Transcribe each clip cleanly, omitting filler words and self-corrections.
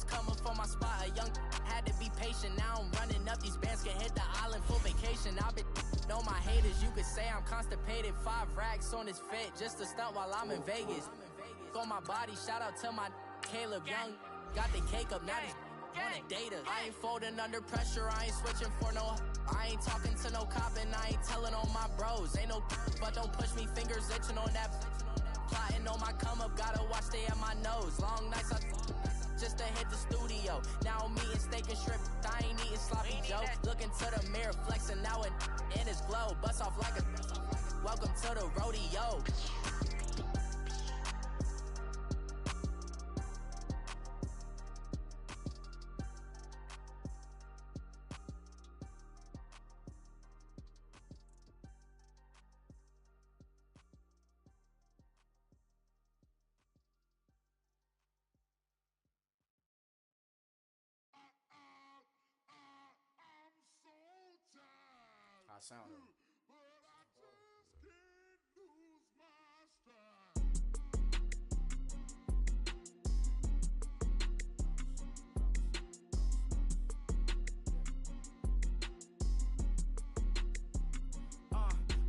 coming for my spot. A young had to be patient. Now I'm running up these bands, can hit the island for vacation. I've been on my haters, you could say I'm constipated. 5 racks on his fit, just to stunt while I'm in Vegas. On my body, shout out to my Caleb Young. Got the cake up, now these wanna date us. I ain't folding under pressure, I ain't switching for no. I ain't talking to no cop and I ain't telling on my bros. Ain't no but don't push me, fingers itching on that. Plotting on my come up, gotta watch stay at my nose. Long nights I just to hit the studio. Now I'm eating steak and shrimp, I ain't eating sloppy joe. Looking to the mirror, flexing now and in his glow. Bust off like a welcome to the rodeo. I sounded.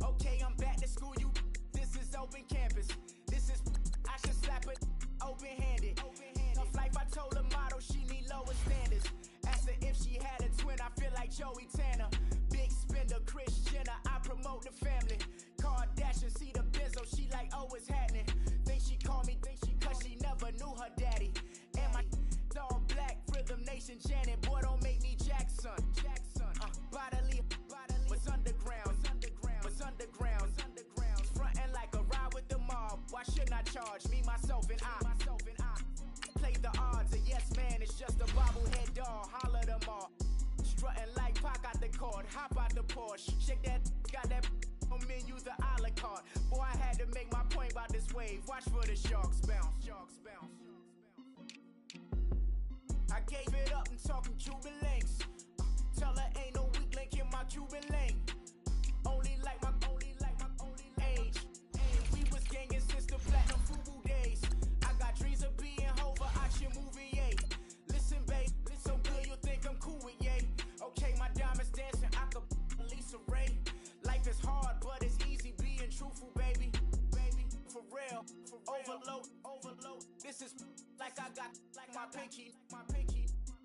Okay, I'm back to school. This is open campus. This is I should slap it open-handed. Tough life, I told her motto she need lower standards. Asked her if she had a twin. I feel like Joey Tanner. Big spender, Kris Jenner, I promote the family. Kardashian, see the Benzo, she like, oh, it's happening. Think she call me, cause she never knew her daddy. And my all black, Rhythm Nation, Janet, boy, don't make me Jackson. Bodily, what's underground, what's underground. Frontin' like a ride with the mob, why shouldn't I charge me, myself, and I? Play the odds, a yes man, it's just a bobblehead doll, holler them all. Strutting like Pac out the court, hop out the Porsche, shake that, got that on menu, the a la carte. Boy, I had to make my point about this wave. Watch for the sharks bounce. I gave it up and talking Cuban links. Tell her ain't no weak link in my Cuban link. Only like my age. We was gangin' since the platinum FUBU days. I got dreams of being Hova, action movie, yay. Listen, babe, so good you think I'm cool with yay. Okay, my diamonds dancing, I could Lisa Ray. Life is hard, but it's easy being truthful, baby. For real, overload. This is like I got like my pinky.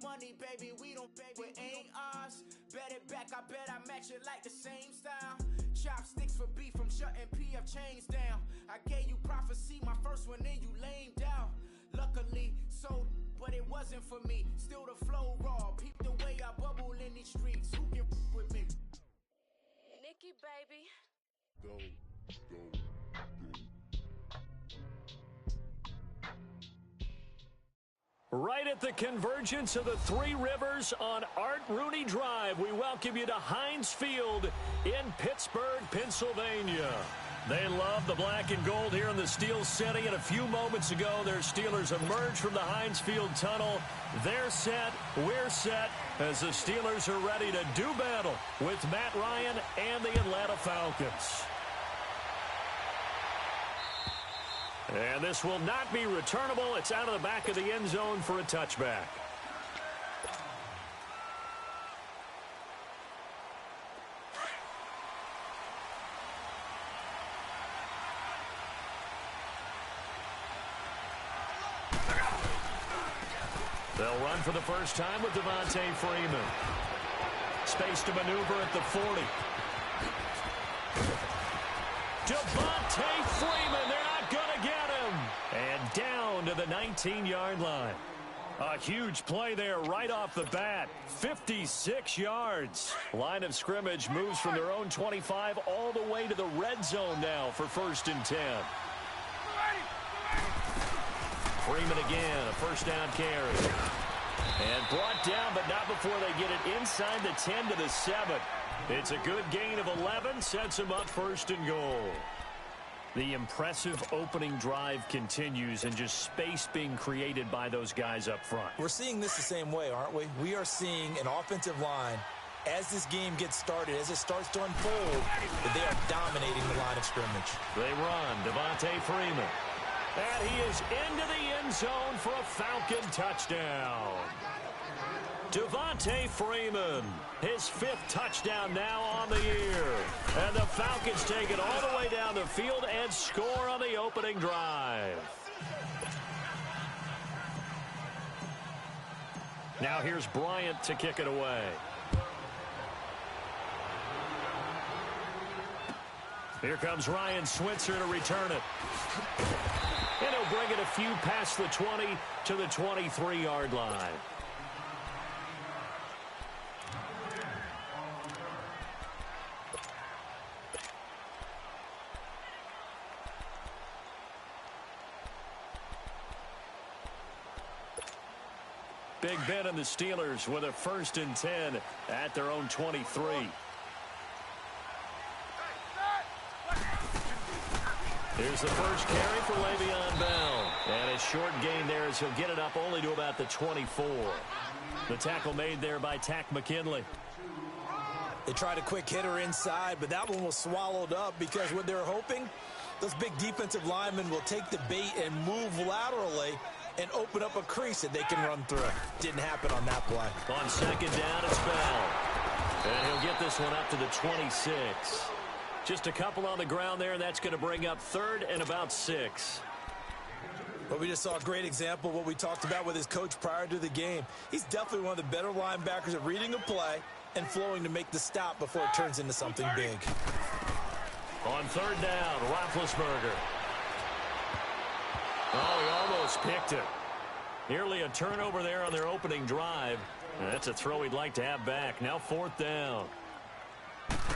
Money, baby, we don't pay, it ain't ours. Bet it back, I bet I match it like the same style. Chopsticks for beef, I'm shutting PF chains down. I gave you prophecy, my first one, then you lamed out. Luckily, so, but it wasn't for me. Still the flow raw, peep the way I bubble in these streets. Who can with me? Nikki, baby. Go. Right at the convergence of the Three Rivers on Art Rooney Drive, we welcome you to Heinz Field in Pittsburgh, Pennsylvania. They love the black and gold here in the Steel City, and a few moments ago, their Steelers emerged from the Heinz Field tunnel. They're set, we're set, as the Steelers are ready to do battle with Matt Ryan and the Atlanta Falcons. And this will not be returnable. It's out of the back of the end zone for a touchback. They'll run for the first time with Devontae Freeman. Space to maneuver at the 40. Devontae Freeman, they're not going to get him. And down to the 19-yard line. A huge play there right off the bat. 56 yards. Line of scrimmage moves from their own 25 all the way to the red zone now for 1st and 10. Freeman again, a first down carry. And brought down, but not before they get it inside the 10 to the 7. It's a good gain of 11, sets them up 1st and goal. The impressive opening drive continues, and just space being created by those guys up front. We're seeing this the same way, aren't we? We are seeing an offensive line, as this game gets started, as it starts to unfold, that they are dominating the line of scrimmage. They run. Devontae Freeman. And he is into the end zone for a Falcon touchdown. Devontae Freeman, his 5th touchdown now on the year. And the Falcons take it all the way down the field and score on the opening drive. Now here's Bryant to kick it away. Here comes Ryan Switzer to return it. And he'll bring it a few past the 20 to the 23-yard line. Big Ben and the Steelers with a 1st and 10 at their own 23. Here's the first carry for Le'Veon Bell. And a short gain there as he'll get it up only to about the 24. The tackle made there by Takk McKinley. They tried a quick hitter inside, but that one was swallowed up because what they're hoping, those big defensive linemen will take the bait and move laterally and open up a crease that they can run through. Didn't happen on that play. On 2nd down, it's Bell. And he'll get this one up to the 26. Just a couple on the ground there, and that's going to bring up 3rd and about 6. But we just saw a great example of what we talked about with his coach prior to the game. He's definitely one of the better linebackers at reading a play and flowing to make the stop before it turns into something big. On 3rd down, Roethlisberger. Oh, he almost picked it. Nearly a turnover there on their opening drive. And that's a throw he'd like to have back. Now 4th down.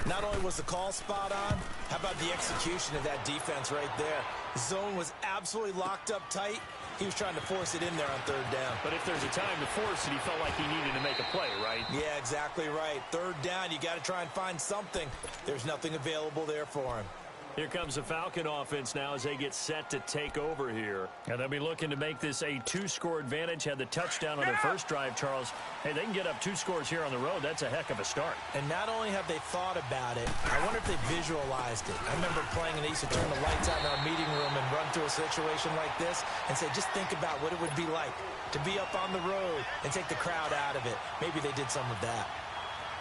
Not only was the call spot on, how about the execution of that defense right there? The zone was absolutely locked up tight. He was trying to force it in there on 3rd down. But if there's a time to force it, he felt like he needed to make a play, right? Yeah, exactly right. 3rd down, you got to try and find something. There's nothing available there for him. Here comes the Falcon offense now as they get set to take over here. And they'll be looking to make this a 2-score advantage. Had the touchdown on their first drive, Charles. Hey, they can get up 2 scores here on the road. That's a heck of a start. And not only have they thought about it, I wonder if they visualized it. I remember playing and they used to turn the lights out in our meeting room and run through a situation like this and say, just think about what it would be like to be up on the road and take the crowd out of it. Maybe they did some of that.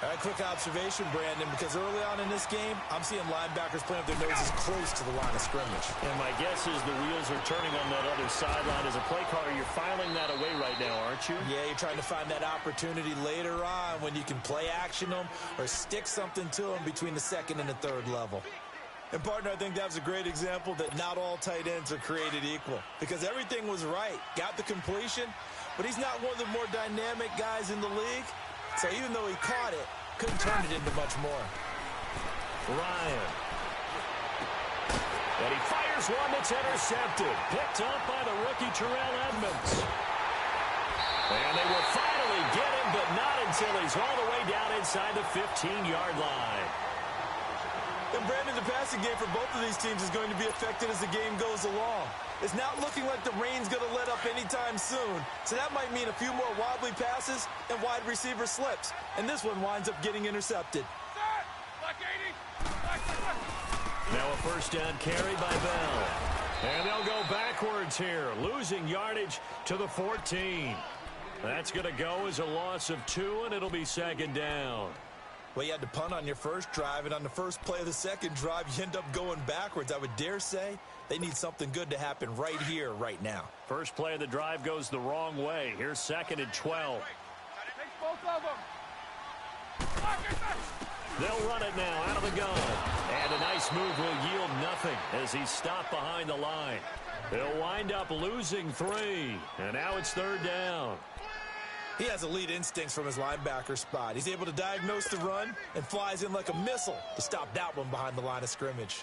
All right, quick observation, Brandon, because early on in this game, I'm seeing linebackers playing with their noses close to the line of scrimmage. And my guess is the wheels are turning on that other sideline. As a play caller, you're filing that away right now, aren't you? Yeah, you're trying to find that opportunity later on when you can play action them or stick something to them between the 2nd and the 3rd level. And, partner, I think that was a great example that not all tight ends are created equal because everything was right. Got the completion, but he's not one of the more dynamic guys in the league. So even though he caught it, couldn't turn it into much more. Ryan. And he fires one that's intercepted. Picked up by the rookie Terrell Edmunds. And they will finally get him, but not until he's all the way down inside the 15-yard line. And Brandon, the passing game for both of these teams is going to be affected as the game goes along. It's not looking like the rain's going to let up anytime soon. So that might mean a few more wobbly passes and wide receiver slips. And this one winds up getting intercepted. Now a 1st down carry by Bell. And they'll go backwards here, losing yardage to the 14. That's going to go as a loss of 2, and it'll be 2nd down. Well, you had to punt on your first drive, and on the first play of the second drive, you end up going backwards. I would dare say they need something good to happen right here, right now. First play of the drive goes the wrong way. Here's 2nd and 12. They'll run it now out of the gun. And a nice move will yield nothing as he's stopped behind the line. They'll wind up losing 3. And now it's 3rd down. He has elite instincts from his linebacker spot. He's able to diagnose the run and flies in like a missile to stop that one behind the line of scrimmage.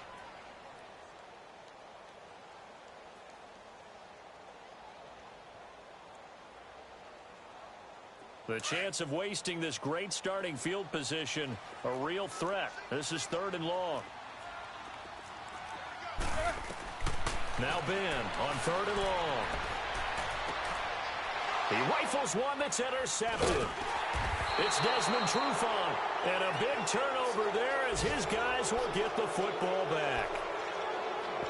The chance of wasting this great starting field position, a real threat. This is 3rd and long. Now Ben on 3rd and long. He rifles one that's intercepted. It's Desmond Trufant, and a big turnover there as his guys will get the football back.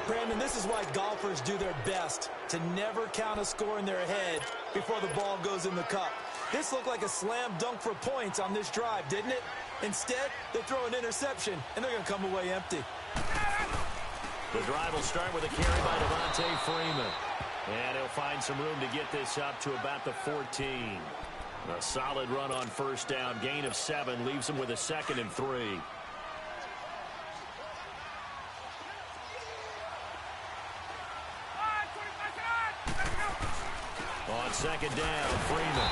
Brandon, this is why golfers do their best to never count a score in their head before the ball goes in the cup. This looked like a slam dunk for points on this drive, didn't it? Instead, they throw an interception, and they're going to come away empty. The drive will start with a carry by Devontae Freeman. And he'll find some room to get this up to about the 14. A solid run on first down. Gain of 7 leaves him with a 2nd and 3. On 2nd down, Freeman.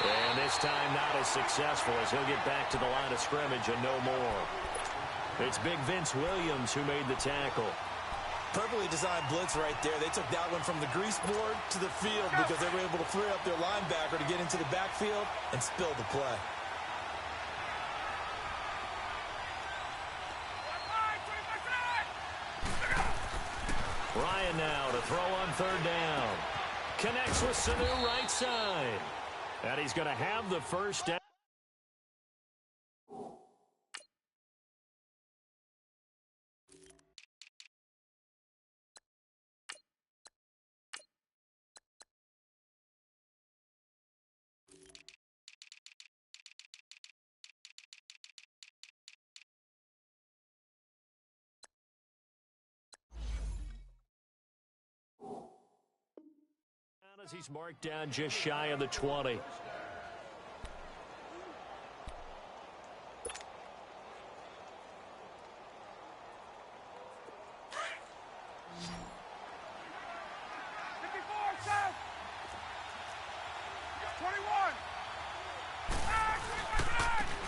And this time not as successful as he'll get back to the line of scrimmage and no more. It's Big Vince Williams who made the tackle. Perfectly designed blitz right there. They took that one from the grease board to the field because they were able to free up their linebacker to get into the backfield and spill the play. Ryan now to throw on 3rd down. Connects with Sanu right side. And he's going to have the first down. As he's marked down just shy of the 20.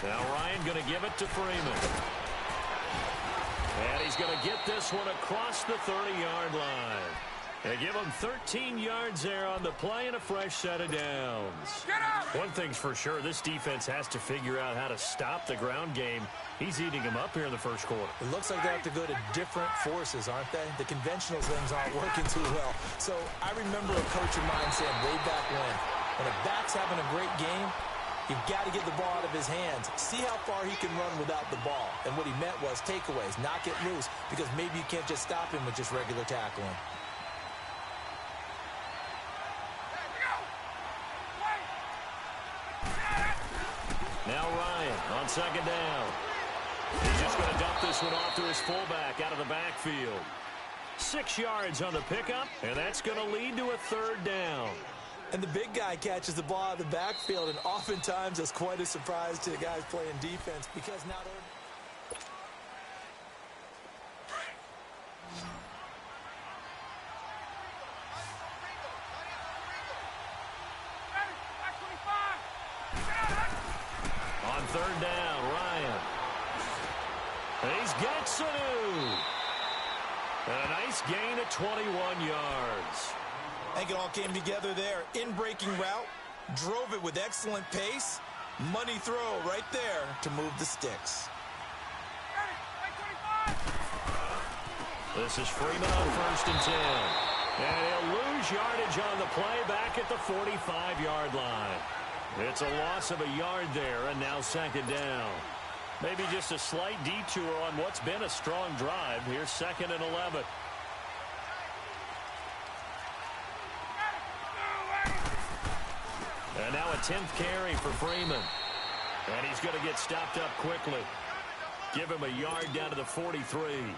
Now Ryan going to give it to Freeman. And he's going to get this one across the 30-yard line. They give him 13 yards there on the play and a fresh set of downs. One thing's for sure, this defense has to figure out how to stop the ground game. He's eating them up here in the first quarter. It looks like they have to go to different forces, aren't they? The conventional things aren't working too well. So I remember a coach of mine saying way back when a back's having a great game, you've got to get the ball out of his hands. See how far he can run without the ball. And what he meant was takeaways, knock it loose, because maybe you can't just stop him with just regular tackling. Now Ryan on 2nd down. He's just going to dump this one off to his fullback out of the backfield. 6 yards on the pickup, and that's going to lead to a 3rd down. And the big guy catches the ball out of the backfield, and oftentimes it's quite a surprise to the guys playing defense because not only... On 3rd down, Ryan. He's got Sanu. And a nice gain of 21 yards. I think it all came together there. In-breaking route, drove it with excellent pace. Money throw right there to move the sticks. This is Freeman on 1st and 10. And he'll lose yardage on the play back at the 45-yard line. It's a loss of a yard there, and now 2nd down. Maybe just a slight detour on what's been a strong drive. Here's 2nd and 11. And now a 10th carry for Freeman. And he's going to get stopped up quickly. Give him a yard down to the 43.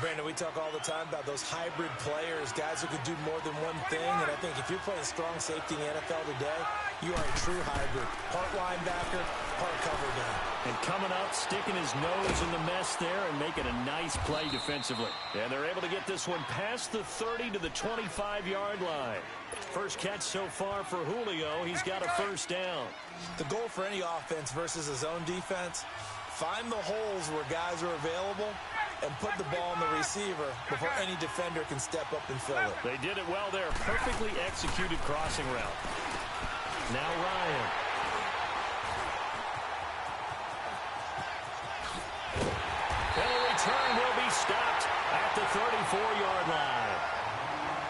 Brandon, we talk all the time about those hybrid players, guys who could do more than one thing. And I think if you're playing strong safety in the NFL today, you are a true hybrid. Part linebacker, part cover guy. And coming up, sticking his nose in the mess there and making a nice play defensively. And they're able to get this one past the 30 to the 25-yard line. First catch so far for Julio. He's got a 1st down. The goal for any offense versus a zone defense, find the holes where guys are available and put the ball on the receiver before any defender can step up and fill it. They did it well there. Perfectly executed crossing route. Now Ryan. And the return will be stopped at the 34-yard line.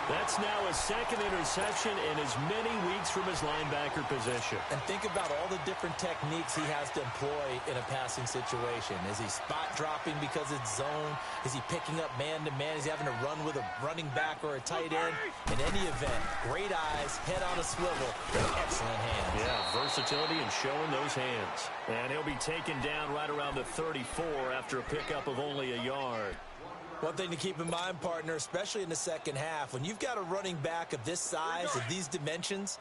That's now his second interception in as many weeks from his linebacker position. And think about all the different techniques he has to employ in a passing situation. Is he spot dropping because it's zone? Is he picking up man-to-man? Is he having to run with a running back or a tight end? In any event, great eyes, head on a swivel, and excellent hands. Yeah, versatility and showing those hands. And he'll be taken down right around the 34 after a pickup of only a yard. One thing to keep in mind, partner, especially in the second half, when you've got a running back of this size, of these dimensions,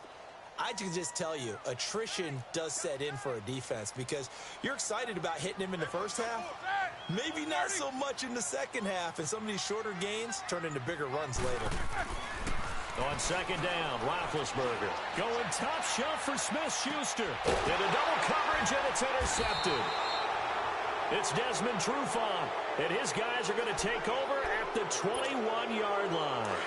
I can just tell you, attrition does set in for a defense because you're excited about hitting him in the first half. Maybe not so much in the second half, and some of these shorter gains turn into bigger runs later. On second down, Roethlisberger going top shelf for Smith-Schuster. Into double coverage, and it's intercepted. It's Desmond Trufant, and his guys are going to take over at the 21-yard line.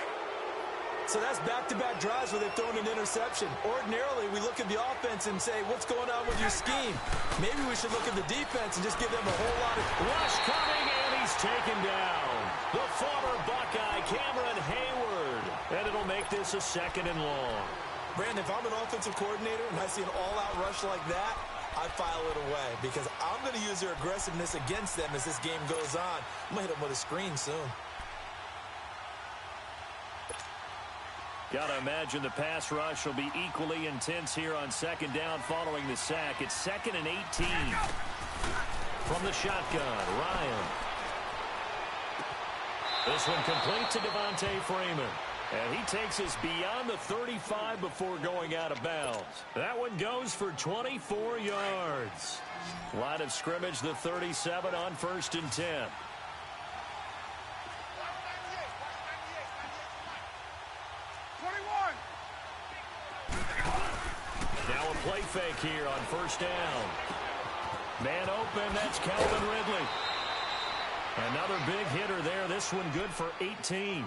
So that's back-to-back drives where they've thrown an interception. Ordinarily, we look at the offense and say, what's going on with your scheme? Maybe we should look at the defense and just give them a whole lot of... Rush coming, and he's taken down. The former Buckeye, Cameron Hayward. And it'll make this a second and long. Brandon, if I'm an offensive coordinator and I see an all-out rush like that, I file it away because I'm going to use their aggressiveness against them as this game goes on. I'm going to hit them with a screen soon. Got to imagine the pass rush will be equally intense here on second down following the sack. It's 2nd and 18. From the shotgun, Ryan. This one complete to Devontae Freeman. And he takes us beyond the 35 before going out of bounds. That one goes for 24 yards. Line of scrimmage, the 37 on 1st and 10. Now a play fake here on 1st down. Man open, that's Calvin Ridley. Another big hitter there. This one good for 18.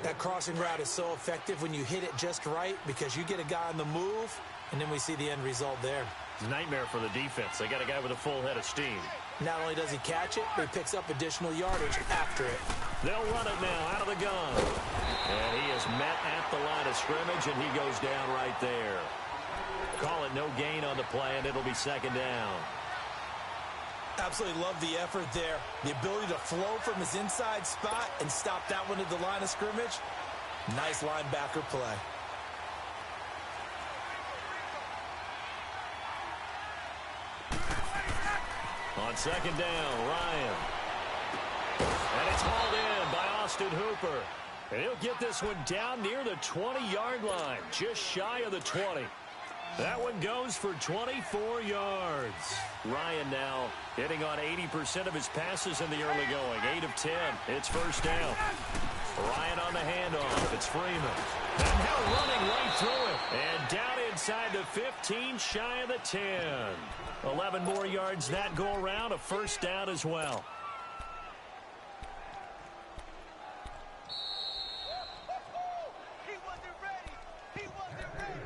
That crossing route is so effective when you hit it just right because you get a guy on the move, and then we see the end result there. It's a nightmare for the defense. They got a guy with a full head of steam. Not only does he catch it, but he picks up additional yardage after it. They'll run it now out of the gun. And he is met at the line of scrimmage, and he goes down right there. Call it no gain on the play, and it'll be 2nd down. Absolutely love the effort there. The ability to flow from his inside spot and stop that one at the line of scrimmage. Nice linebacker play. On 2nd down, Ryan. And it's hauled in by Austin Hooper. And he'll get this one down near the 20-yard line, just shy of the 20. That one goes for 24 yards. Ryan now hitting on 80% of his passes in the early going. 8 of 10. It's 1st down. Ryan on the handoff. It's Freeman. And now running right through it. And down inside the 15, shy of the 10. 11 more yards that go around. A 1st down as well. He wasn't ready. He wasn't ready.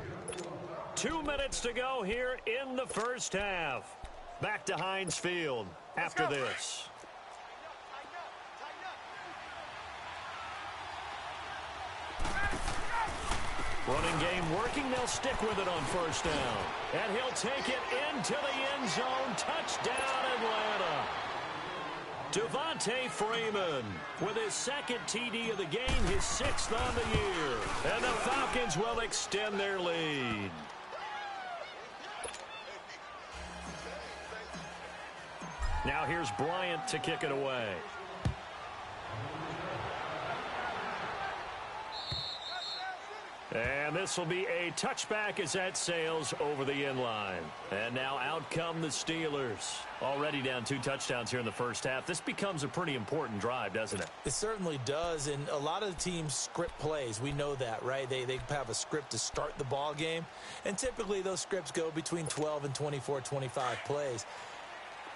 2 minutes to go here in the 1st half. Back to Heinz Field after this. Running game working. They'll stick with it on 1st down. And he'll take it into the end zone. Touchdown, Atlanta. Devontae Freeman with his 2nd TD of the game, his 6th on the year. And the Falcons will extend their lead. Now here's Bryant to kick it away. And this will be a touchback as that sails over the end line. And now out come the Steelers. Already down 2 touchdowns here in the 1st half. This becomes a pretty important drive, doesn't it? It certainly does, and a lot of the teams script plays. We know that, right? They have a script to start the ball game, and typically those scripts go between 12 and 24, 25 plays.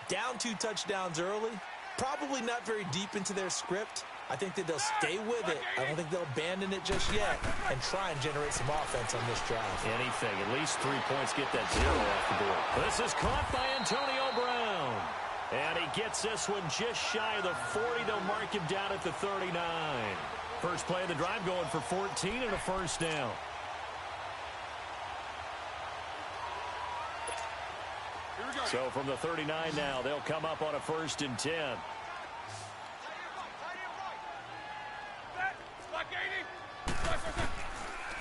Down 2 touchdowns early, probably not very deep into their script. I think that they'll stay with it. I don't think they'll abandon it just yet and try and generate some offense on this drive. Anything. At least 3 points. Get that 0 off the board. This is caught by Antonio Brown. And he gets this one just shy of the 40. They'll mark him down at the 39. First play of the drive going for 14 and a first down. So from the 39 now, they'll come up on a 1st and 10.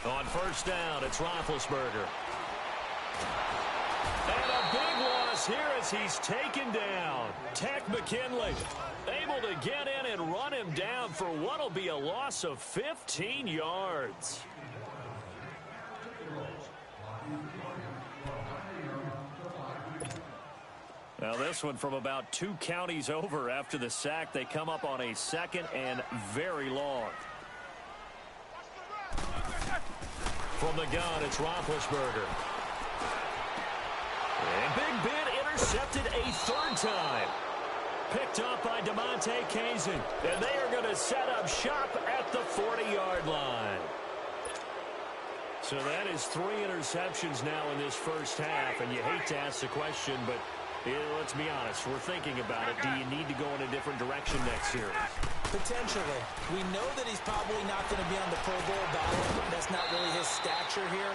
On first down, it's Roethlisberger. And a big loss here as he's taken down. Takk McKinley able to get in and run him down for what will be a loss of 15 yards. Now this one from about 2 counties over after the sack. They come up on a 2nd and very long. From the gun, it's Roethlisberger. And Big Ben intercepted a 3rd time. Picked up by Damontae Kazee. And they are going to set up shop at the 40-yard line. So that is 3 interceptions now in this first half. And you hate to ask the question, but let's be honest. We're thinking about it. Do you need to go in a different direction next series? Potentially. We know that he's probably not going to be on the Pro Bowl ballot. That's not really his stature here.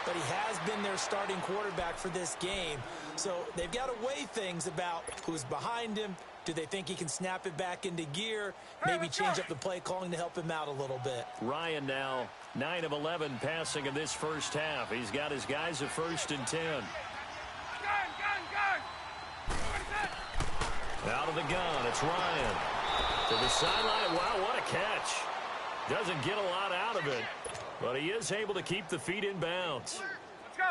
But he has been their starting quarterback for this game. So they've got to weigh things about who's behind him. Do they think he can snap it back into gear? Maybe change up the play calling to help him out a little bit. Ryan now 9 of 11 passing in this first half. He's got his guys at 1st and 10. Out of the gun, it's Ryan. To the sideline. Wow, what a catch. Doesn't get a lot out of it, but he is able to keep the feet in bounds.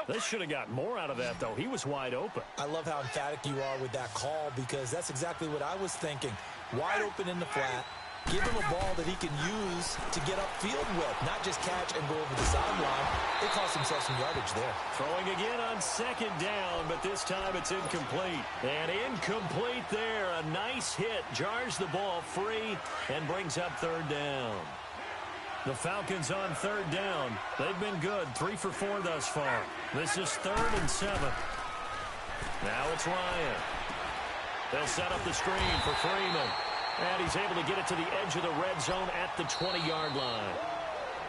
They should have got more out of that, though. He was wide open. I love how emphatic you are with that call because that's exactly what I was thinking. Wide open in the flat. Give him a ball that he can use to get upfield with, not just catch and go over the sideline. They cost themselves some yardage there. Throwing again on 2nd down, but this time it's incomplete. And incomplete there. A nice hit. Jars the ball free and brings up 3rd down. The Falcons on 3rd down. They've been good. 3 for 4 thus far. This is 3rd and 7. Now it's Ryan. They'll set up the screen for Freeman. And he's able to get it to the edge of the red zone at the 20-yard line.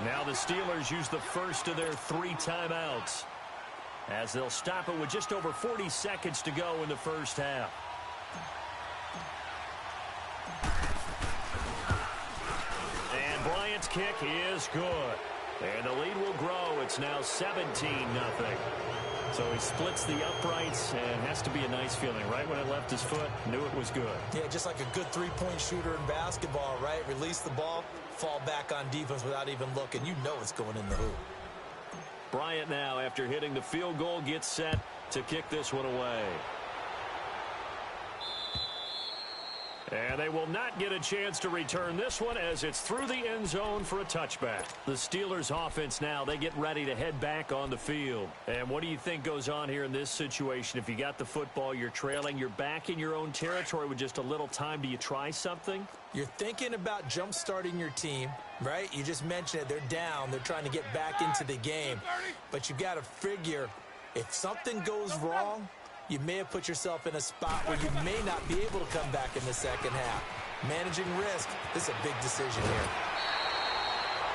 Now the Steelers use the first of their 3 timeouts as they'll stop it with just over 40 seconds to go in the first half. And Bryant's kick is good. And the lead will grow. It's now 17-0. So he splits the uprights and has to be a nice feeling. Right when it left his foot, knew it was good. Yeah, just like a good 3-point shooter in basketball, right? Release the ball, fall back on defense without even looking. You know it's going in the hoop. Bryant now, after hitting the field goal, gets set to kick this one away. And they will not get a chance to return this one as it's through the end zone for a touchback. The Steelers offense now, they get ready to head back on the field. And what do you think goes on here in this situation? If you got the football, you're trailing, you're back in your own territory with just a little time. Do you try something? You're thinking about jump-starting your team, right? You just mentioned it. They're down. They're trying to get back into the game. But you've got to figure if something goes wrong, you may have put yourself in a spot where you may not be able to come back in the second half. Managing risk, this is a big decision here.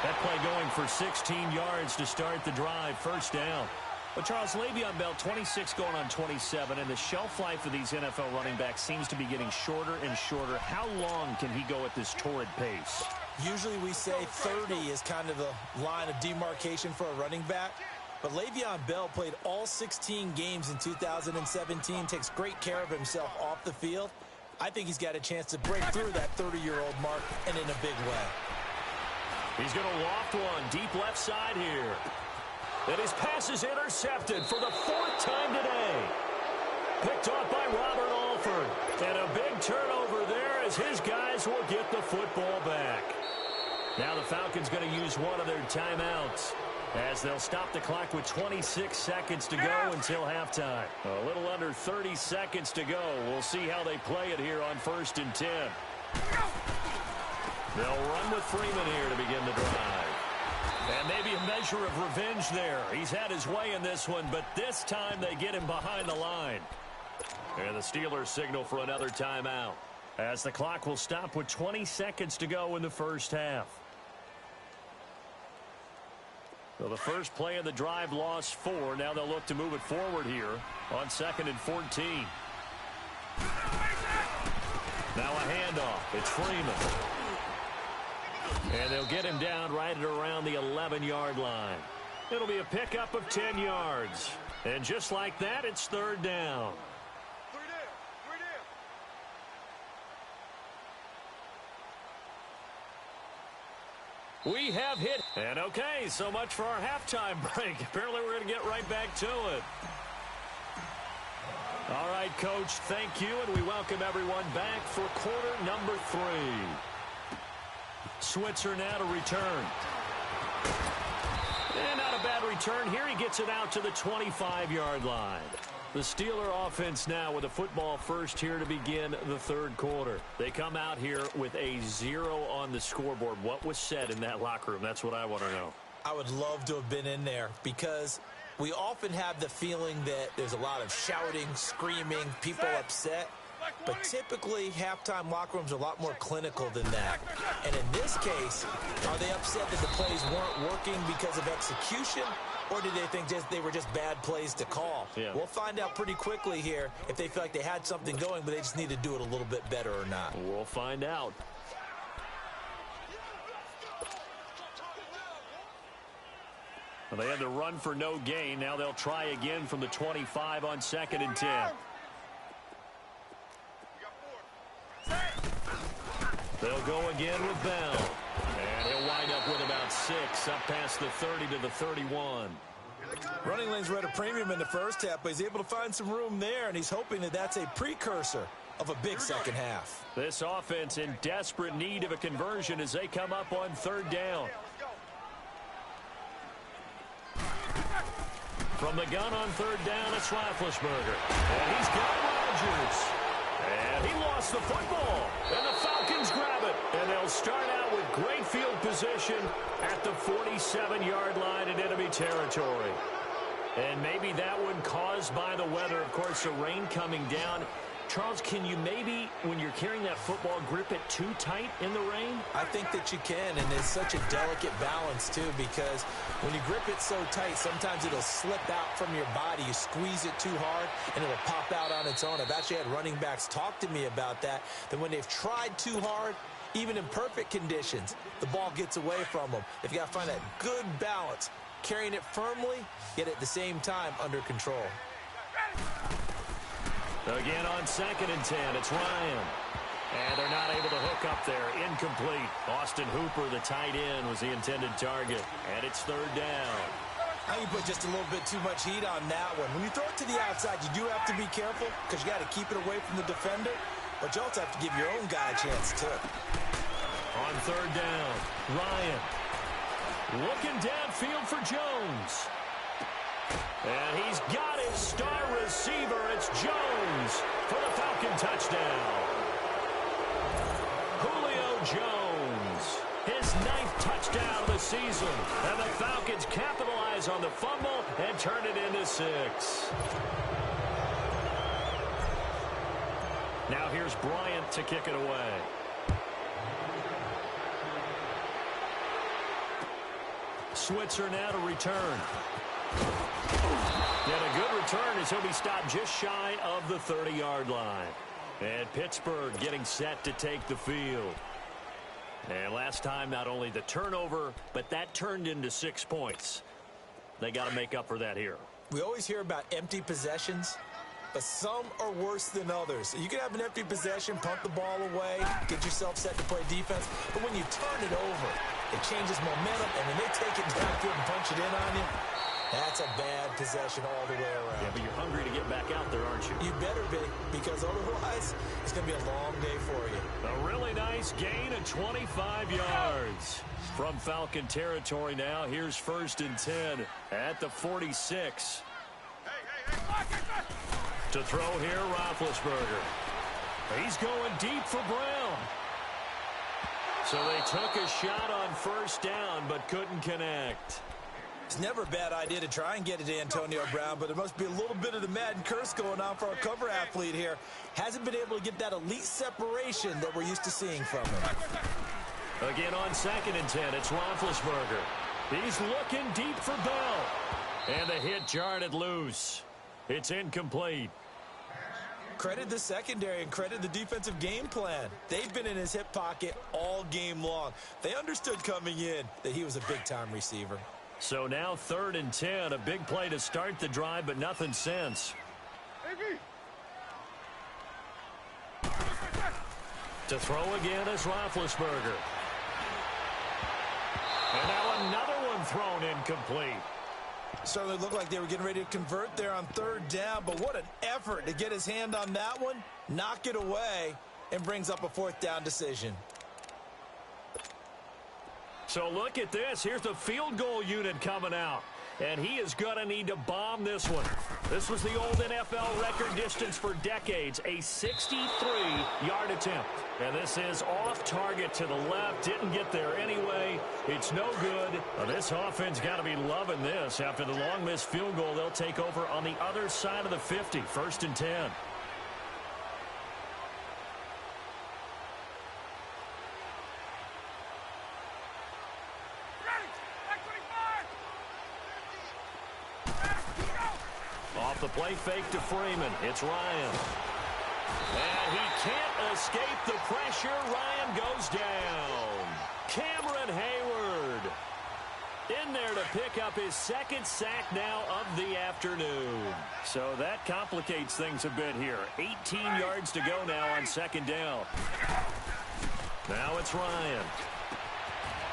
That play going for 16 yards to start the drive. First down. But Charles, Le'Veon Bell, 26 going on 27, and the shelf life of these NFL running backs seems to be getting shorter and shorter. How long can he go at this torrid pace? Usually we say 30 is kind of the line of demarcation for a running back. But Le'Veon Bell played all 16 games in 2017, takes great care of himself off the field. I think he's got a chance to break through that 30-year-old mark, and in a big way. He's going to loft one deep left side here. And his pass is intercepted for the 4th time today. Picked off by Robert Alford. And a big turnover there as his guys will get the football back. Now the Falcons going to use one of their timeouts as they'll stop the clock with 26 seconds to go until halftime. A little under 30 seconds to go. We'll see how they play it here on 1st and 10. They'll run with Freeman here to begin the drive. And maybe a measure of revenge there. He's had his way in this one, but this time they get him behind the line. And the Steelers signal for another timeout as the clock will stop with 20 seconds to go in the first half. So the first play of the drive lost 4. Now they'll look to move it forward here on 2nd and 14. Now a handoff. It's Freeman. And they'll get him down right at around the 11-yard line. It'll be a pickup of 10 yards. And just like that, it's 3rd down. We have hit. And okay, so much for our halftime break. Apparently we're going to get right back to it. All right, Coach, thank you, and we welcome everyone back for quarter number 3. Switzer now to return. And not a bad return here. He gets it out to the 25-yard line. The Steeler offense now with a football first here to begin the 3rd quarter. They come out here with a 0 on the scoreboard. What was said in that locker room? That's what I want to know. I would love to have been in there because we often have the feeling that there's a lot of shouting, screaming, people upset. But typically, halftime locker rooms are a lot more clinical than that. And in this case, are they upset that the plays weren't working because of execution? Or did they think they were just bad plays to call? Yeah. We'll find out pretty quickly here if they feel like they had something going, but they just need to do it a little bit better or not. We'll find out. Well, they had to run for no gain. Now they'll try again from the 25 on 2nd and 10. They'll go again with Bell. And he'll wind up with about 6 up past the 30 to the 31. Running lanes were at a premium in the first half, but he's able to find some room there, and he's hoping that that's a precursor of a big second half. This offense in desperate need of a conversion as they come up on 3rd down. From the gun on 3rd down, it's Roethlisberger. And he's got Rodgers. And he lost the football. And the Falcons grab it. And they'll start out with great field position at the 47-yard line in enemy territory. And maybe that one caused by the weather. Of course, the rain coming down. Charles, can you maybe, when you're carrying that football, grip it too tight in the rain? I think that you can, and it's such a delicate balance, too, because when you grip it so tight, sometimes it'll slip out from your body. You squeeze it too hard, and it'll pop out on its own. I've actually had running backs talk to me about that when they've tried too hard, even in perfect conditions, the ball gets away from them. They've got to find that good balance, carrying it firmly, yet at the same time under control. Again on 2nd and 10, it's Ryan. And they're not able to hook up there. Incomplete. Austin Hooper, the tight end, was the intended target. And it's 3rd down. I think you put just a little bit too much heat on that one. When you throw it to the outside, you do have to be careful because you got to keep it away from the defender. But you also have to give your own guy a chance, too. On 3rd down, Ryan. Looking downfield for Jones. And he's got his star receiver. It's Jones for the Falcon touchdown. Julio Jones, his 9th touchdown of the season. And the Falcons capitalize on the fumble and turn it into 6. Now here's Bryant to kick it away. Switzer now to return. And a good return as he'll be stopped just shy of the 30-yard line. And Pittsburgh getting set to take the field. And last time, not only the turnover, but that turned into 6 points. They got to make up for that here. We always hear about empty possessions, but some are worse than others. You can have an empty possession, pump the ball away, get yourself set to play defense, but when you turn it over, it changes momentum, and when they take it downfield and punch it in on you, that's a bad possession all the way around. Yeah, but you're hungry to get back out there, aren't you? You better be, because otherwise, it's going to be a long day for you. A really nice gain of 25 yards. From Falcon territory now, here's 1st and 10 at the 46. To throw here, Roethlisberger. He's going deep for Brown. So they took a shot on 1st down, but couldn't connect. It's never a bad idea to try and get it to Antonio Brown, but there must be a little bit of the Madden curse going on for our cover athlete here. Hasn't been able to get that elite separation that we're used to seeing from him. Again on 2nd and 10, it's Roethlisberger. He's looking deep for Bell. And the hit jarred it loose. It's incomplete. Credit the secondary and credit the defensive game plan. They've been in his hip pocket all game long. They understood coming in that he was a big-time receiver. So now 3rd and 10. A big play to start the drive, but nothing since. To throw again is Roethlisberger. And now another one thrown incomplete. Certainly looked like they were getting ready to convert there on 3rd down, but what an effort to get his hand on that one, knock it away, and brings up a 4th down decision. So look at this. Here's the field goal unit coming out. And he is going to need to bomb this one. This was the old NFL record distance for decades, a 63-yard attempt. And this is off target to the left. Didn't get there anyway. It's no good. This offense got to be loving this. After the long missed field goal, they'll take over on the other side of the 50, 1st and 10. Off the play fake to Freeman. It's Ryan. And he can't escape the pressure. Ryan goes down. Cameron Hayward in there to pick up his 2nd sack now of the afternoon. So that complicates things a bit here. 18 yards to go now on 2nd down. Now it's Ryan.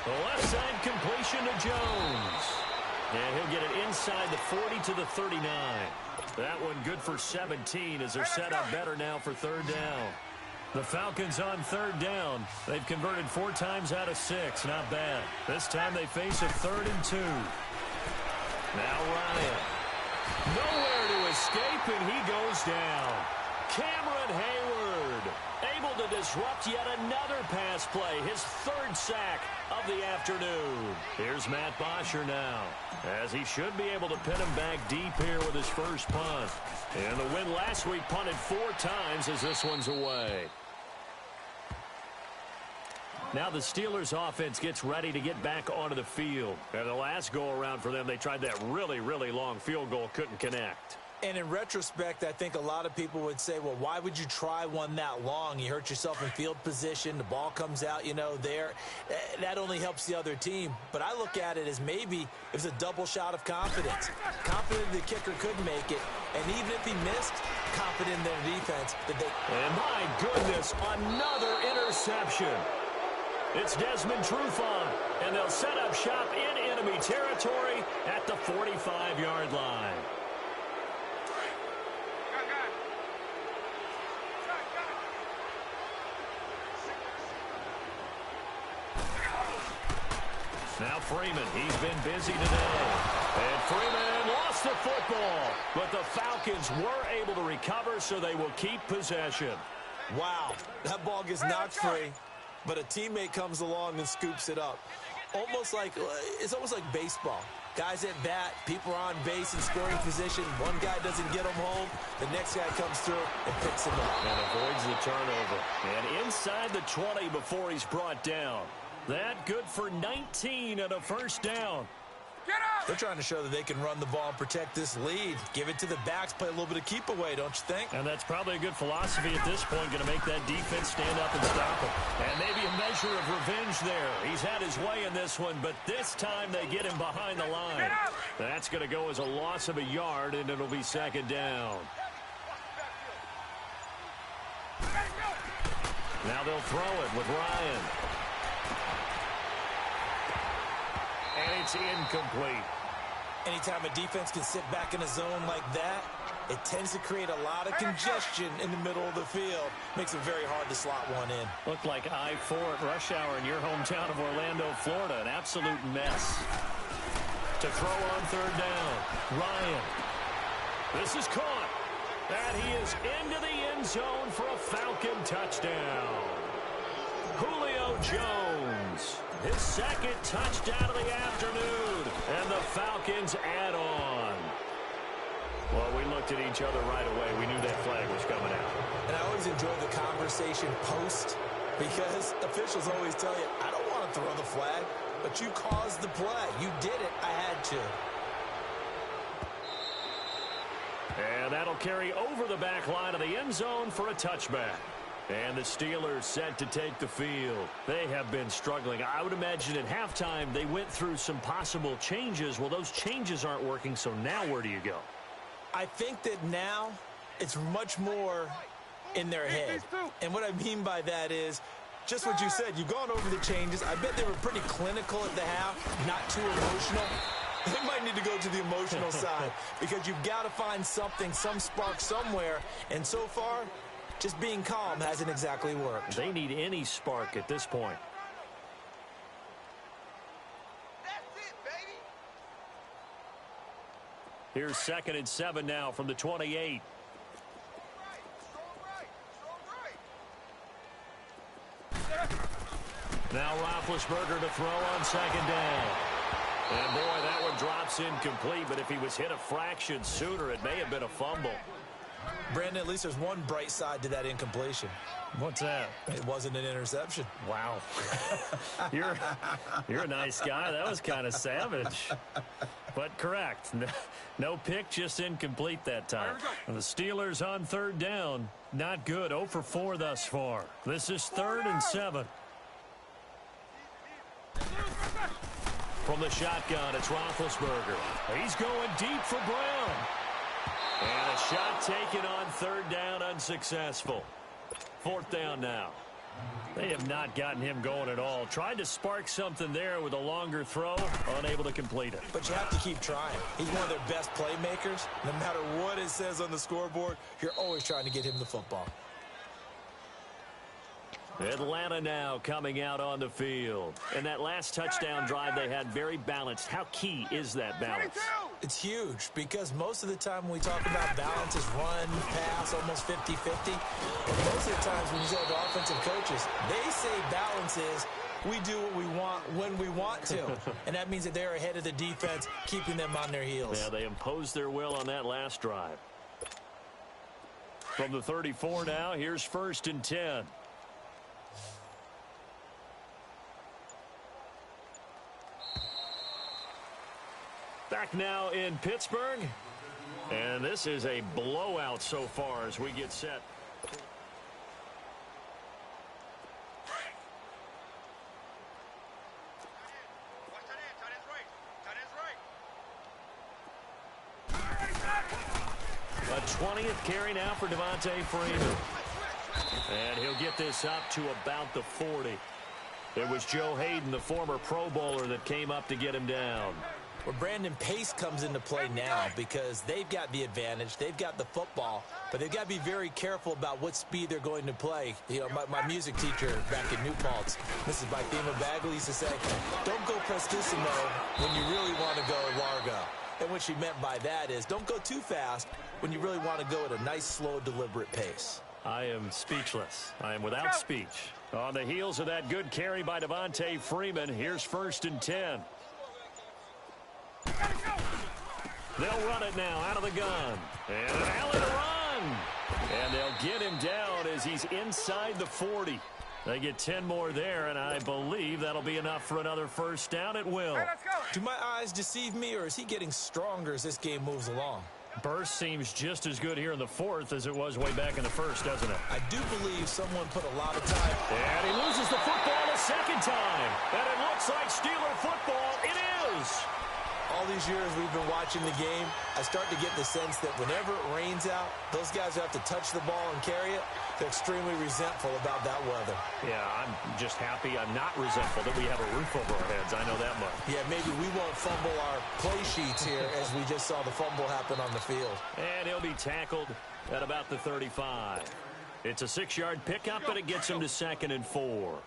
The left side completion to Jones. And he'll get it inside the 40 to the 39. That one good for 17 as they're set up better now for 3rd down. The Falcons on 3rd down. They've converted 4 times out of 6. Not bad. This time they face a 3rd and 2. Now Ryan. Nowhere to escape, and he goes down. Cameron Hayward able to disrupt yet another pass play. His 3rd sack of the afternoon. Here's Matt Bosher now, as he should be able to pin him back deep here with his first punt. And the win last week punted 4 times as this one's away. Now the Steelers offense gets ready to get back onto the field. And the last go-around for them, they tried that really, really long field goal, couldn't connect. And in retrospect, I think a lot of people would say, well, why would you try one that long? You hurt yourself in field position. The ball comes out, there. That only helps the other team. But I look at it as maybe it was a double shot of confidence. Confident the kicker could make it. And even if he missed, confident in their defense that they... And my goodness, another interception. It's Desmond Trufant. And they'll set up shop in enemy territory at the 45-yard line. Now Freeman, he's been busy today. And Freeman lost the football. But the Falcons were able to recover, so they will keep possession. Wow, that ball gets knocked free, but a teammate comes along and scoops it up. It's almost like baseball. Guys at bat, people are on base in scoring position. One guy doesn't get him home. The next guy comes through and picks him up. And avoids the turnover. And inside the 20 before he's brought down. That good for 19 and a 1st down. They're trying to show that they can run the ball and protect this lead. Give it to the backs, play a little bit of keep away, don't you think? And that's probably a good philosophy at this point, going to make that defense stand up and stop him. And maybe a measure of revenge there. He's had his way in this one, but this time they get him behind the line. That's going to go as a loss of a yard, and it'll be 2nd down. Now they'll throw it with Ryan. And it's incomplete. Anytime a defense can sit back in a zone like that, it tends to create a lot of congestion in the middle of the field. Makes it very hard to slot one in. Looked like I-4 at rush hour in your hometown of Orlando, Florida. An absolute mess. To throw on 3rd down. Ryan. This is caught. And he is into the end zone for a Falcon touchdown. Julio Jones. His 2nd touchdown of the afternoon. And the Falcons add on. Well, we looked at each other right away. We knew that flag was coming out. And I always enjoy the conversation post because officials always tell you, I don't want to throw the flag. but you caused the play. You did it. I had to. And that'll carry over the back line of the end zone for a touchback. And the Steelers set to take the field. They have been struggling. I would imagine at halftime they went through some possible changes. Well, those changes aren't working, so now where do you go? I think that now it's much more in their head. And what I mean by that is just what you said. You've gone over the changes. I bet they were pretty clinical at the half, not too emotional. They might need to go to the emotional side because you've got to find something, some spark somewhere. And so far, just being calm hasn't exactly worked. They need any spark at this point. That's it, baby. Here's 2nd and 7 now from the 28. Now Roethlisberger to throw on 2nd down. And boy, that one drops incomplete, but if he was hit a fraction sooner, it may have been a fumble. Brandon, at least there's one bright side to that incompletion. What's that? It wasn't an interception. Wow. You're a nice guy. That was kind of savage. But correct. No pick, just incomplete that time. And the Steelers on 3rd down. Not good. 0 for 4 thus far. This is 3rd and 7. From the shotgun, it's Roethlisberger. He's going deep for Brown. And a shot taken on 3rd down, unsuccessful. 4th down now. They have not gotten him going at all. Tried to spark something there with a longer throw, unable to complete it. But you have to keep trying. He's one of their best playmakers. No matter what it says on the scoreboard, you're always trying to get him the football. Atlanta now coming out on the field. And that last touchdown drive they had very balanced. How key is that balance? It's huge because most of the time when we talk about balance is run, pass, almost 50-50. But most of the times when you talk to offensive coaches, they say balance is we do what we want when we want to. And that means that they're ahead of the defense, keeping them on their heels. Yeah, they imposed their will on that last drive. From the 34 now, here's 1st and 10. Back now in Pittsburgh. And this is a blowout so far as we get set. A 20th carry now for Devontae Freeman. And he'll get this up to about the 40. It was Joe Hayden, the former Pro Bowler, that came up to get him down. Well, Brandon, pace comes into play now because they've got the advantage. They've got the football, but they've got to be very careful about what speed they're going to play. You know, my music teacher back in New Paltz, Mrs. Bythema Bagley, used to say, don't go prestissimo when you really want to go largo. And what she meant by that is don't go too fast when you really want to go at a nice, slow, deliberate pace. I am speechless. I am without speech. On the heels of that good carry by Devontae Freeman, here's 1st and 10. They'll run it now out of the gun. And an Allen run. And they'll get him down as he's inside the 40. They get 10 more there, and I believe that'll be enough for another 1st down. It will. Do my eyes deceive me, or is he getting stronger as this game moves along? Burst seems just as good here in the 4th as it was way back in the 1st, doesn't it? I do believe someone put a lot of time. And he loses the football a 2nd time. And it looks like Steeler football. It is. All these years we've been watching the game, I start to get the sense that whenever it rains out, those guys who have to touch the ball and carry it, they're extremely resentful about that weather. Yeah, I'm just happy I'm not resentful that we have a roof over our heads. I know that much. Yeah, maybe we won't fumble our play sheets here as we just saw the fumble happen on the field. And he'll be tackled at about the 35. It's a 6-yard pickup, and it gets him to 2nd and 4.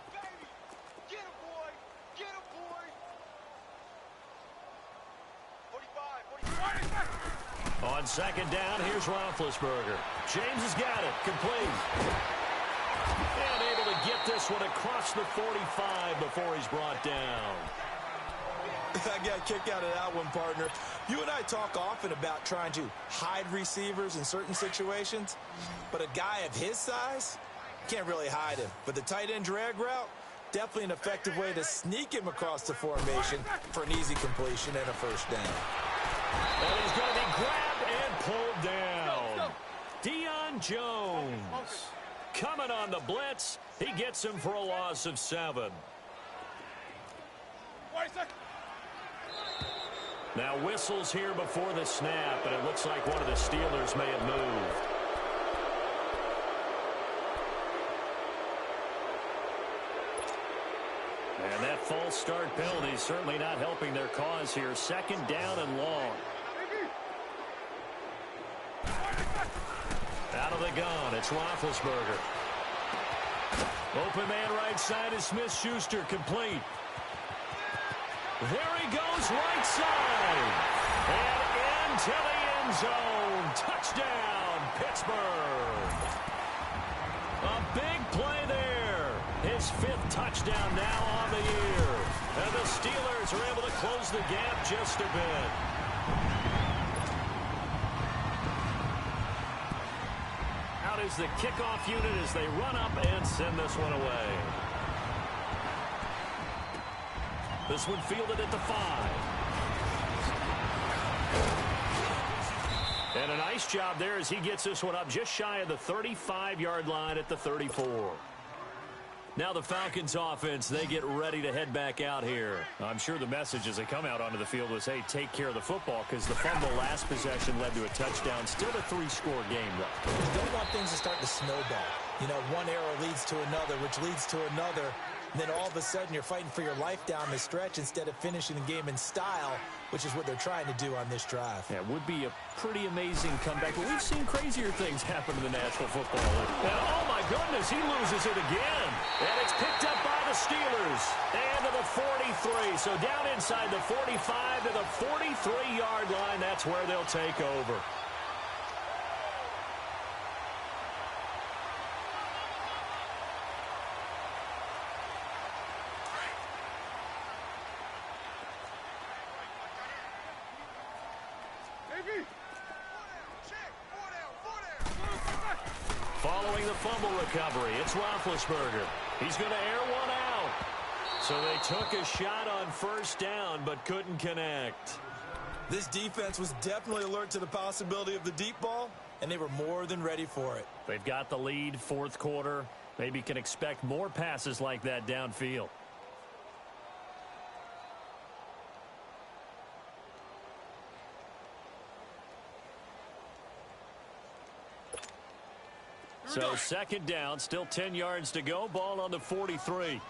On 2nd down, here's Roethlisberger. James has got it. Complete. And able to get this one across the 45 before he's brought down. I got a kick out of that one, partner. You and I talk often about trying to hide receivers in certain situations, but a guy of his size can't really hide him. But the tight end drag route, Definitely an effective way to sneak him across the formation for an easy completion and a first down. And he's going to be grabbed and pulled down. Deion Jones coming on the blitz. He gets him for a loss of 7. Now whistles here before the snap, and it looks like one of the Steelers may have moved. And that false start penalty is certainly not helping their cause here. 2nd down and long. Out of the gun, it's Roethlisberger. Open man right side is Smith-Schuster, complete. There he goes, right side. And into the end zone. Touchdown, Pittsburgh. A big play there. His 5th touchdown now on the year. And the Steelers are able to close the gap just a bit. Out is the kickoff unit as they run up and send this one away. This one fielded at the 5. And a nice job there as he gets this one up just shy of the 35-yard line at the 34. Now the Falcons offense, they get ready to head back out here. I'm sure the message as they come out onto the field was, hey, take care of the football, because the fumble last possession led to a touchdown. Still a 3-score game, though. You don't want things to start to snowball. You know, one error leads to another, which leads to another. And then all of a sudden you're fighting for your life down the stretch instead of finishing the game in style, which is what they're trying to do on this drive. Yeah, it would be a pretty amazing comeback, but we've seen crazier things happen in the National Football League. And oh my goodness, he loses it again. And it's picked up by the Steelers. And to the 43. So down inside the 45 to the 43-yard line. That's where they'll take over. Following the fumble recovery, it's Roethlisberger. He's going to air one out. So they took a shot on 1st down, but couldn't connect. This defense was definitely alert to the possibility of the deep ball, and they were more than ready for it. They've got the lead, 4th quarter. Maybe can expect more passes like that downfield. So 2nd down, still 10 yards to go. Ball on the 43.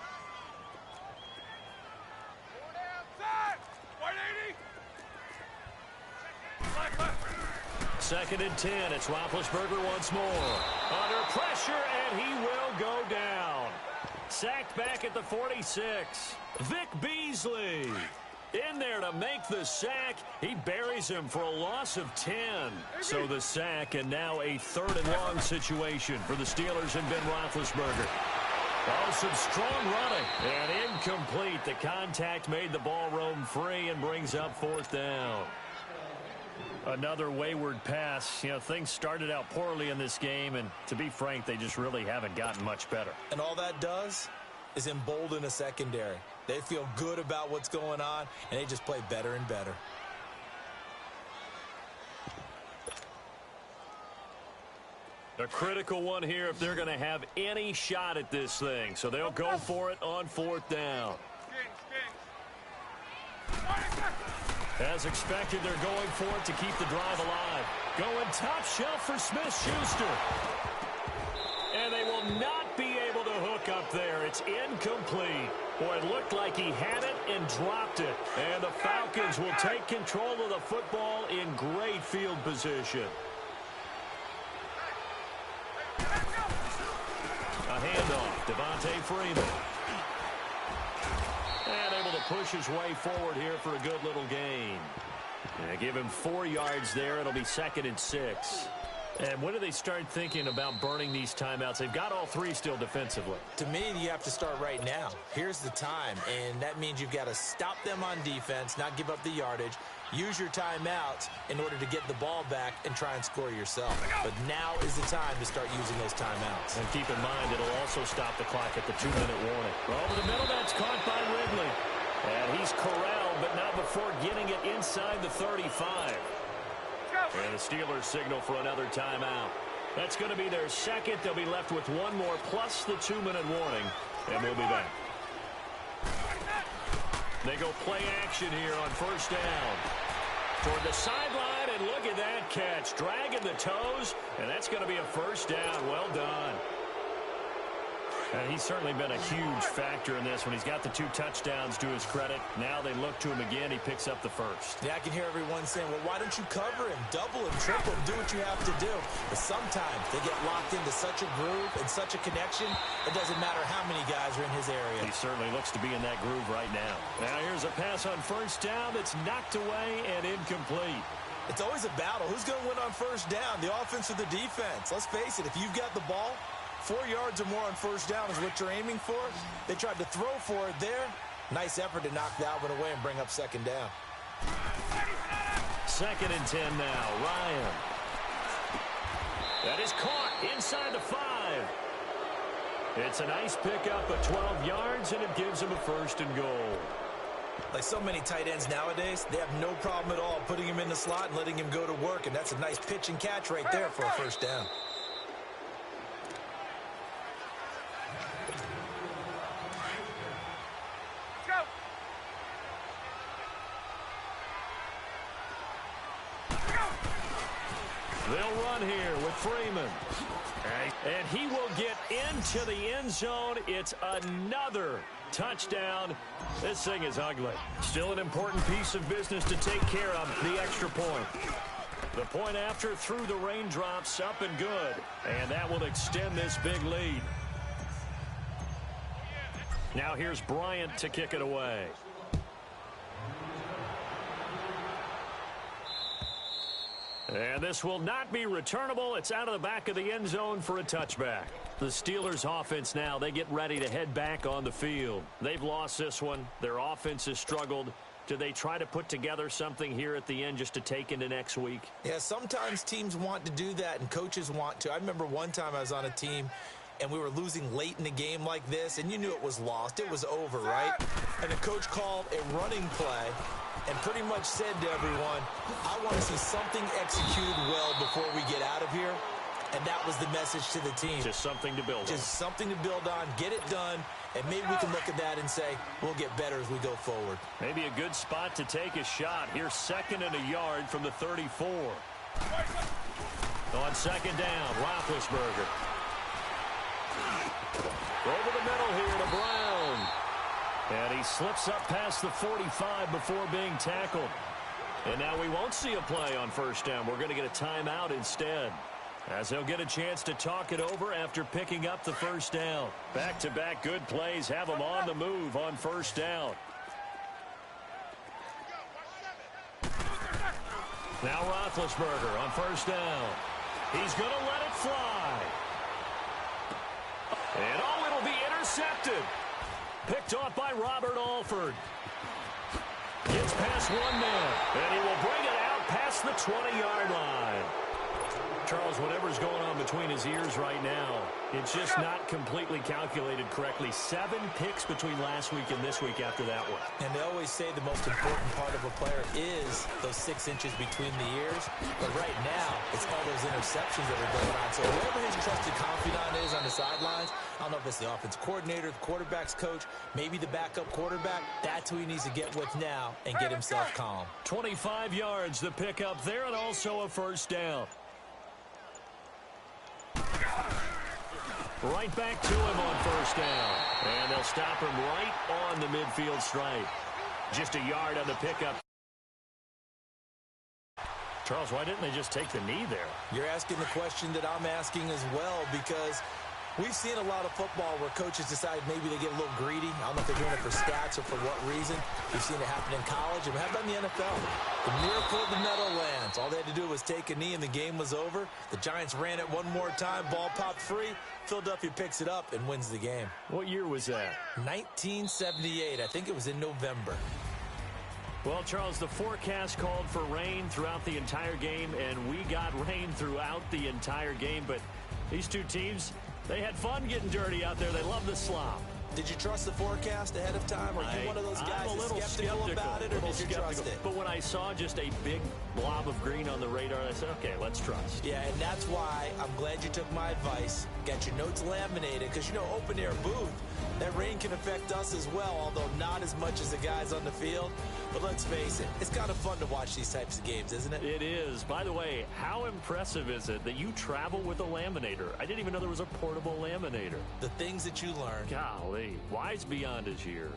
Second and 10. It's Roethlisberger once more. Under pressure, and he will go down. Sacked back at the 46. Vic Beasley in there to make the sack. He buries him for a loss of 10. So the sack, and now a 3rd and long situation for the Steelers and Ben Roethlisberger. Oh, some strong running. And incomplete. The contact made the ball roam free and brings up 4th down. Another wayward pass. You know, things started out poorly in this game, and to be frank, they just really haven't gotten much better. And all that does is embolden a secondary. They feel good about what's going on, and they just play better and better. A critical one here if they're going to have any shot at this thing. So they'll go for it on 4th down. As expected, they're going for it to keep the drive alive. Going top shelf for Smith-Schuster. And they will not be able to hook up there. It's incomplete. Boy, it looked like he had it and dropped it. And the Falcons will take control of the football in great field position. A handoff, Devontae Freeman. And able to push his way forward here for a good little gain. And give him 4 yards there. It'll be 2nd and 6. And when do they start thinking about burning these timeouts? They've got all three still defensively. To me, you have to start right now. Here's the time, and that means you've got to stop them on defense, not give up the yardage, use your timeouts in order to get the ball back and try and score yourself. But now is the time to start using those timeouts. And keep in mind, it'll also stop the clock at the 2-minute warning. Over the middle, that's caught by Ridley. And he's corralled, but not before getting it inside the 35. And the Steelers signal for another timeout. That's going to be their second. They'll be left with one more plus the 2-minute warning. And we'll be back. They go play action here on first down. Toward the sideline, and look at that catch. Dragging the toes, and that's going to be a first down. Well done. And he's certainly been a huge factor in this when he's got the 2 touchdowns to his credit. Now they look to him again. He picks up the first. Yeah, I can hear everyone saying, well, why don't you cover him, double him, triple him, do what you have to do. But sometimes they get locked into such a groove and such a connection, it doesn't matter how many guys are in his area. He certainly looks to be in that groove right now. Now here's a pass on first down that's knocked away and incomplete. It's always a battle. Who's going to win on first down, the offense or the defense? Let's face it, if you've got the ball, 4 yards or more on first down is what you're aiming for. They tried to throw for it there. Nice effort to knock that one away and bring up second down. 2nd and 10 now. Ryan. That is caught inside the 5. It's a nice pickup of 12 yards, and it gives him a 1st and goal. Like so many tight ends nowadays, they have no problem at all putting him in the slot and letting him go to work, and that's a nice pitch and catch right there for a first down. They'll run here with Freeman. And he will get into the end zone. It's another touchdown. This thing is ugly. Still an important piece of business to take care of, the extra point. The point after through the raindrops, up and good. And that will extend this big lead. Now here's Bryant to kick it away. And this will not be returnable. It's out of the back of the end zone for a touchback. The Steelers' offense now, they get ready to head back on the field. They've lost this one. Their offense has struggled. Do they try to put together something here at the end just to take into next week? Yeah, sometimes teams want to do that and coaches want to. I remember one time I was on a team and we were losing late in the game like this, and you knew it was lost. It was over, right? And the coach called a running play and pretty much said to everyone, I want to see something executed well before we get out of here. And that was the message to the team. Just something to build on. Just something to build on, get it done, and maybe we can look at that and say, we'll get better as we go forward. Maybe a good spot to take a shot. Here's 2nd and a yard from the 34. On second down, Roethlisberger. Over the middle here to Brown. And he slips up past the 45 before being tackled. And now we won't see a play on first down. We're going to get a timeout instead, as they'll get a chance to talk it over after picking up the first down. Back-to-back good plays have them on the move on first down. Now Roethlisberger on first down. He's going to let it fly. And oh, it'll be intercepted. Picked off by Robert Alford. Gets past one man, and he will bring it out past the 20-yard line. Charles, whatever's going on between his ears right now, it's just not completely calculated correctly. 7 picks between last week and this week after that one. And they always say the most important part of a player is those 6 inches between the ears. But right now, it's all those interceptions that are going on. So whoever his trusted confidant is on the sidelines, I don't know if it's the offense coordinator, the quarterback's coach, maybe the backup quarterback, that's who he needs to get with now and get himself calm. 25 yards, the pickup there, and also a first down. Right back to him on first down. And they'll stop him right on the midfield stripe. Just a yard on the pickup. Charles, why didn't they just take the knee there? You're asking the question that I'm asking as well, because We've seen a lot of football where coaches decide maybe they get a little greedy. I don't know if they're doing it for stats or for what reason. We've seen it happen in college, and we have done in the NFL. The miracle of the Meadowlands. All they had to do was take a knee, and the game was over. The Giants ran it one more time. Ball popped free. Philadelphia picks it up and wins the game. What year was that? 1978. I think it was in November. Well, Charles, the forecast called for rain throughout the entire game, and we got rain throughout the entire game. But these two teams, they had fun getting dirty out there. They love the slop. Did you trust the forecast ahead of time? Are you one of those guys I'm a little skeptical about it, or did you trust it? But when I saw just a big blob of green on the radar, I said, okay, let's trust. Yeah, and that's why I'm glad you took my advice. Got your notes laminated, because, you know, open-air booth, that rain can affect us as well, although not as much as the guys on the field. But let's face it, it's kind of fun to watch these types of games, isn't it? It is. By the way, how impressive is it that you travel with a laminator? I didn't even know there was a portable laminator. The things that you learn. Golly, wise beyond his years.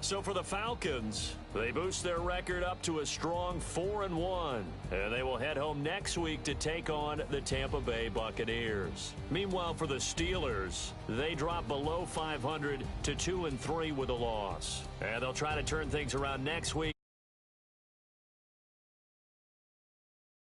So for the Falcons, they boost their record up to a strong 4-1, and they will head home next week to take on the Tampa Bay Buccaneers. Meanwhile, for the Steelers, they drop below 500 to 2-3 with a loss, and they'll try to turn things around next week.